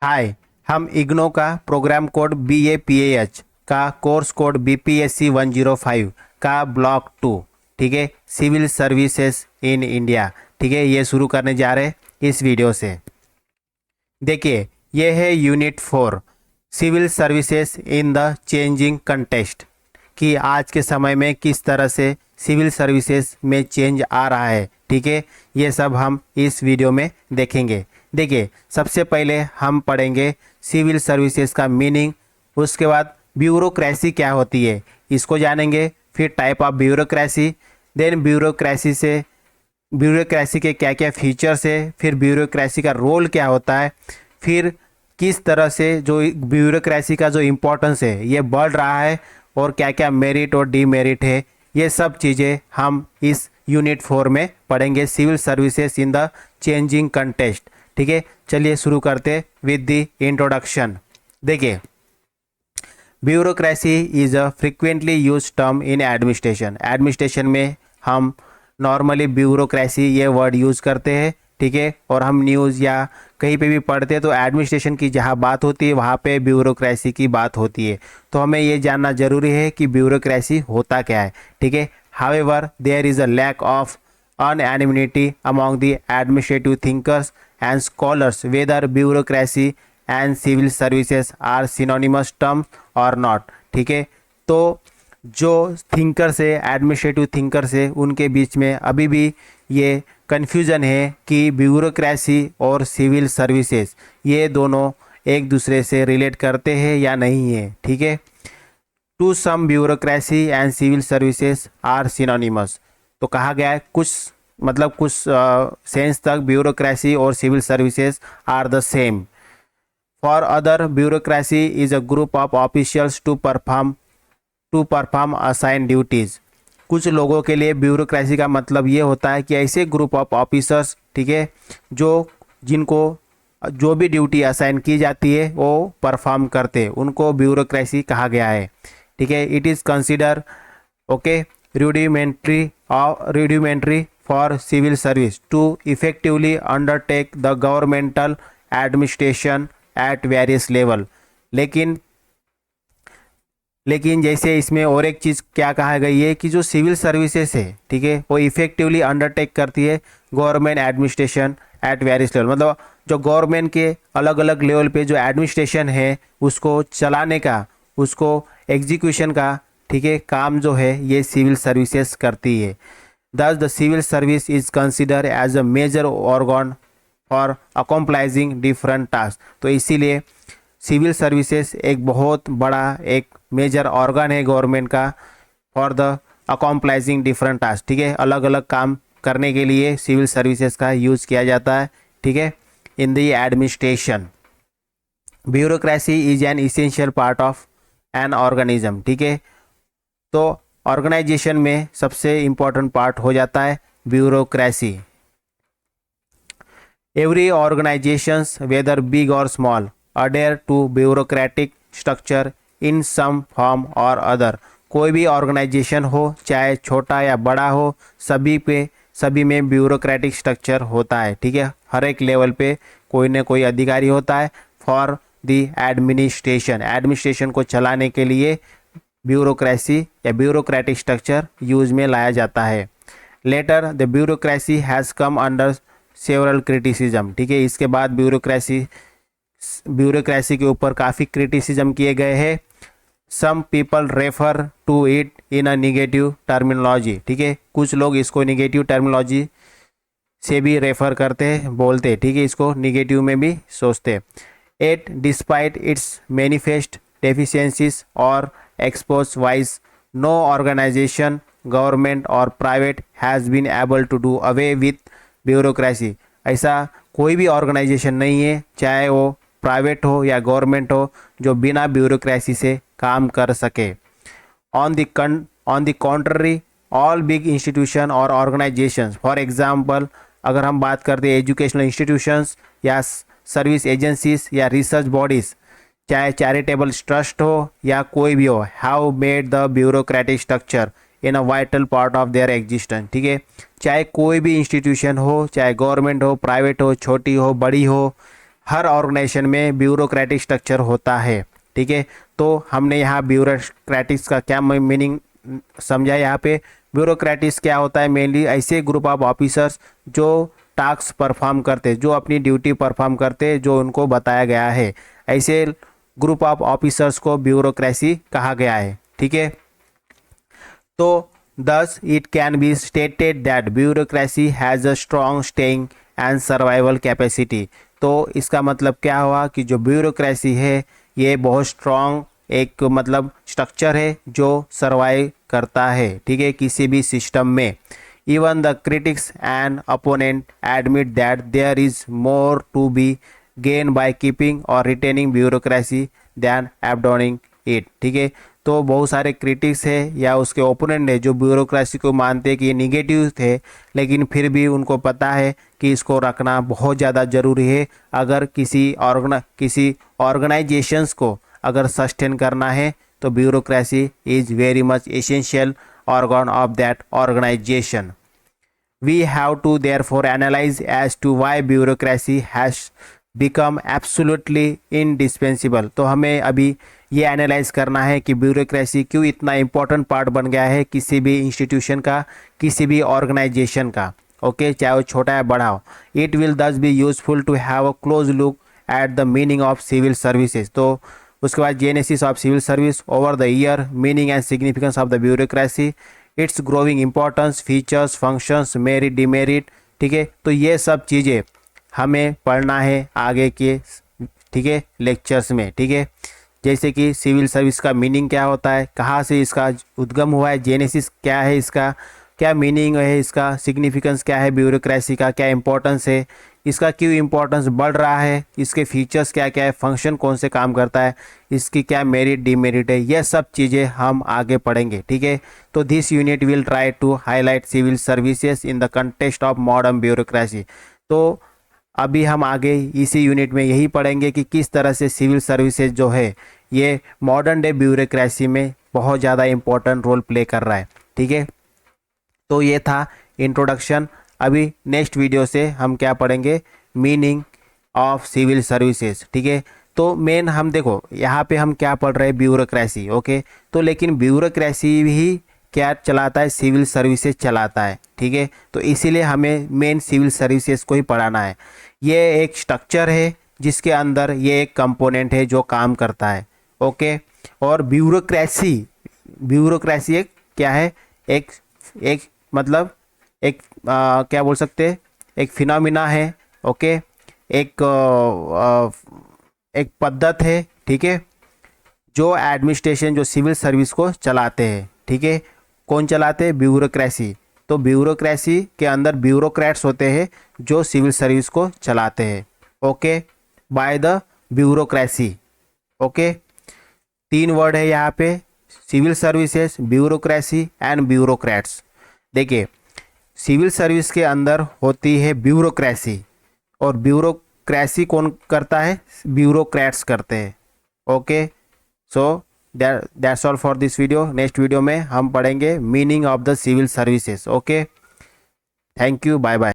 हाय। हम इग्नो का program code BAPAH का कोर्स कोड BPSC 105 का ब्लॉक 2, ठीक है, सिविल सर्विसेज इन इंडिया, ठीक है, ये शुरू करने जा रहे हैं इस वीडियो से। देखिए, ये है unit 4, civil services in the changing context, कि आज के समय में किस तरह से सिविल सर्विसेज में चेंज आ रहा है, ठीक है, ये सब हम इस वीडियो में देखेंगे। देखिए, सबसे पहले हम पढ़ेंगे सिविल सर्विसेज का मीनिंग, उसके बाद ब्यूरोक्रेसी क्या होती है इसको जानेंगे, फिर type of bureaucracy, then bureaucracy के क्या क्या फीचर्स है, फिर ब्यूरोक्रेसी का रोल क्या होता है, फिर किस तरह से जो ब्यूरोक्रेसी का जो इम्पोर्टेंस है ये बढ़ रहा है, और क्या क्या मेरिट और डीमेरिट है, ये सब चीज़ें हम इस यूनिट 4 में पढ़ेंगे, civil services in the changing context. ठीक है, चलिए शुरू करते विद द इंट्रोडक्शन। देखिए, bureaucracy is a frequently use term in administration. Administration में हम नॉर्मली ब्यूरोक्रेसी ये वर्ड यूज़ करते हैं, ठीक है, और हम न्यूज़ या कहीं पे भी पढ़ते हैं तो एडमिनिस्ट्रेशन की जहाँ बात होती है वहाँ पे ब्यूरोक्रेसी की बात होती है। तो हमें ये जानना ज़रूरी है कि ब्यूरोक्रेसी होता क्या है, ठीक है। However there is a lack of unanimity among the administrative thinkers and scholars whether bureaucracy and civil services are synonymous terms or not। ठीक है, तो जो थिंकर्स है, एडमिनिस्ट्रेटिव थिंकर्स है, उनके बीच में अभी भी ये कन्फ्यूज़न है कि ब्यूरोक्रेसी और सिविल सर्विसेज ये दोनों एक दूसरे से रिलेट करते हैं या नहीं है, ठीक है। To some bureaucracy and civil services are synonymous, तो कहा गया है कुछ मतलब कुछ सेंस तक ब्यूरोक्रेसी और civil services are the same. For other bureaucracy is a group of officials to perform assign duties. कुछ लोगों के लिए ब्यूरोक्रेसी का मतलब ये होता है कि ऐसे ग्रुप ऑफ ऑफिसर्स, ठीक है, जिनको जो भी ड्यूटी असाइन की जाती है वो परफॉर्म करते, उनको ब्यूरोक्रेसी कहा गया है, ठीक है। It is consider okay rudimentary for civil service to effectively undertake the governmental administration at various level। लेकिन जैसे इसमें और एक चीज़ क्या कहा गई है कि जो सिविल सर्विसेज है, ठीक है, वो इफेक्टिवली अंडरटेक करती है government administration at various level, मतलब जो गवर्नमेंट के अलग अलग लेवल पे जो एडमिनिस्ट्रेशन है उसको चलाने का, उसको एग्जीक्यूशन का, ठीक है, काम जो है ये सिविल सर्विसेज करती है। Thus the civil service is consider as a major organ for accomplishing different task. तो इसीलिए सिविल सर्विसेज एक बहुत बड़ा एक मेजर ऑर्गन है गवर्नमेंट का for the accomplishing different task, ठीक है, अलग अलग काम करने के लिए सिविल सर्विसेज का यूज़ किया जाता है, ठीक है, in the administration. Bureaucracy is an essential part of an organism, ठीक है, तो ऑर्गेनाइजेशन में सबसे इम्पोर्टेंट पार्ट हो जाता है bureaucracy. Every organisations whether big or small adhere to bureaucratic structure in some form or other. कोई भी ऑर्गेनाइजेशन हो, चाहे छोटा या बड़ा हो, सभी में ब्यूरोक्रेटिक स्ट्रक्चर होता है, ठीक है, हर एक लेवल पे कोई ना कोई अधिकारी होता है फॉर द एडमिनिस्ट्रेशन को चलाने के लिए ब्यूरोक्रेसी या ब्यूरोक्रेटिक स्ट्रक्चर यूज में लाया जाता है। Later the bureaucracy has come under several criticism, ठीक है, इसके बाद ब्यूरोक्रेसी के ऊपर काफ़ी क्रिटिसिज्म किए गए हैं। Some people refer to it in a negative terminology, ठीक है, कुछ लोग इसको निगेटिव टर्मिनोलॉजी से भी रेफर करते हैं, बोलते हैं, ठीक है, इसको निगेटिव में भी सोचते हैं। At despite its manifest deficiencies और expose wise no organization government or private has been able to do away with bureaucracy। ऐसा कोई भी ऑर्गेनाइजेशन नहीं है, चाहे वो प्राइवेट हो या गवर्नमेंट हो, जो बिना ब्यूरोक्रेसी से काम कर सके। On the contrary all big institution और ऑर्गेनाइजेशंस, फॉर एग्जांपल अगर हम बात करते हैं एजुकेशनल इंस्टीट्यूशंस या सर्विस एजेंसीज या रिसर्च बॉडीज़, चाहे चैरिटेबल ट्रस्ट हो या कोई भी हो, have made the bureaucratic structure in a vital part of their existence, ठीक है, चाहे कोई भी इंस्टीट्यूशन हो, चाहे गवर्नमेंट हो, प्राइवेट हो, छोटी हो, बड़ी हो, हर ऑर्गेनाइजेशन में ब्यूरोक्रेटिक स्ट्रक्चर होता है, ठीक है। तो हमने यहाँ ब्यूरोक्रेटिक्स का क्या मीनिंग समझा। यहाँ पे ब्यूरोक्रेटिक्स क्या होता है, मेनली ऐसे ग्रुप ऑफ ऑफिसर्स जो टास्क परफॉर्म करते, जो अपनी ड्यूटी परफॉर्म करते, जो उनको बताया गया है, ऐसे ग्रुप ऑफ ऑफिसर्स को ब्यूरोक्रेसी कहा गया है, ठीक है। तो thus it can be stated that bureaucracy has a strong staying and survival capacity। तो इसका मतलब क्या हुआ कि जो ब्यूरोक्रेसी है ये बहुत स्ट्रॉन्ग एक मतलब स्ट्रक्चर है जो सर्वाइव करता है, ठीक है, किसी भी सिस्टम में। Even the critics and opponent admit that there is more to be gain by keeping और retaining bureaucracy than abandoning it, ठीक है। तो बहुत सारे क्रिटिक्स है या उसके ओपोनेंट है जो ब्यूरोक्रेसी को मानते हैं कि ये निगेटिव थे, लेकिन फिर भी उनको पता है कि इसको रखना बहुत ज़्यादा ज़रूरी है। अगर किसी ऑर्गेनाइजेशंस को अगर सस्टेन करना है तो bureaucracy is very much essential organ of that organisation. We have to therefore analyze as to why bureaucracy has become absolutely indispensable। तो हमें अभी ये एनालाइज करना है कि ब्यूरोक्रेसी क्यों इतना इम्पोर्टेंट पार्ट बन गया है किसी भी इंस्टीट्यूशन का, किसी भी ऑर्गेनाइजेशन का, ओके, चाहे वो छोटा या बड़ा हो। It will thus be useful to have a close look at the meaning of civil services. तो उसके बाद genesis of civil service over the year, meaning and significance of the bureaucracy, its growing importance, features, functions, merit, demerit, ठीक है। तो ये सब चीज़ें हमें पढ़ना है आगे के, ठीक है, लेक्चर्स में, ठीक है। जैसे कि सिविल सर्विस का मीनिंग क्या होता है, कहाँ से इसका उद्गम हुआ है, जेनेसिस क्या है, इसका क्या मीनिंग है, इसका सिग्निफिकेंस क्या है, ब्यूरोक्रेसी का क्या इंपॉर्टेंस है, इसका क्यों इंपॉर्टेंस बढ़ रहा है, इसके फीचर्स क्या क्या है, फंक्शन कौन से काम करता है, इसकी क्या मेरिट डिमेरिट है, यह सब चीज़ें हम आगे पढ़ेंगे, ठीक है। तो this unit will try to highlight civil services in the context of modern bureaucracy. तो अभी हम आगे इसी यूनिट में यही पढ़ेंगे कि किस तरह से सिविल सर्विसेज जो है ये मॉडर्न डे ब्यूरोक्रेसी में बहुत ज़्यादा इम्पोर्टेंट रोल प्ले कर रहा है, ठीक है। तो ये था इंट्रोडक्शन। अभी नेक्स्ट वीडियो से हम क्या पढ़ेंगे, मीनिंग ऑफ सिविल सर्विसेज, ठीक है। तो मेन हम देखो यहाँ पे हम क्या पढ़ रहे हैं, ब्यूरोक्रेसी, ओके। तो लेकिन ब्यूरोक्रेसी भी क्या चलाता है, सिविल सर्विसेज चलाता है, ठीक है। तो इसीलिए हमें मेन सिविल सर्विसेज को ही पढ़ाना है। ये एक स्ट्रक्चर है जिसके अंदर ये एक कंपोनेंट है जो काम करता है, ओके। और ब्यूरोक्रेसी एक क्या है, एक मतलब एक क्या बोल सकते हैं, एक फिनोमिना है, ओके, एक पद्धत है, ठीक है, जो एडमिनिस्ट्रेशन जो सिविल सर्विस को चलाते हैं, ठीक है। कौन चलाते हैं, ब्यूरोक्रेसी। तो ब्यूरोक्रेसी के अंदर ब्यूरोक्रेट्स होते हैं जो सिविल सर्विस को चलाते हैं, okay, by the bureaucracy, okay. 3 word है यहाँ पे, civil services, bureaucracy and bureaucrats. देखिए सिविल सर्विस के अंदर होती है ब्यूरोक्रेसी, और ब्यूरोक्रेसी कौन करता है, ब्यूरोक्रेट्स करते हैं, okay. So that's all for this video. Next video में हम पढ़ेंगे meaning of the civil services, okay. Thank you, bye bye.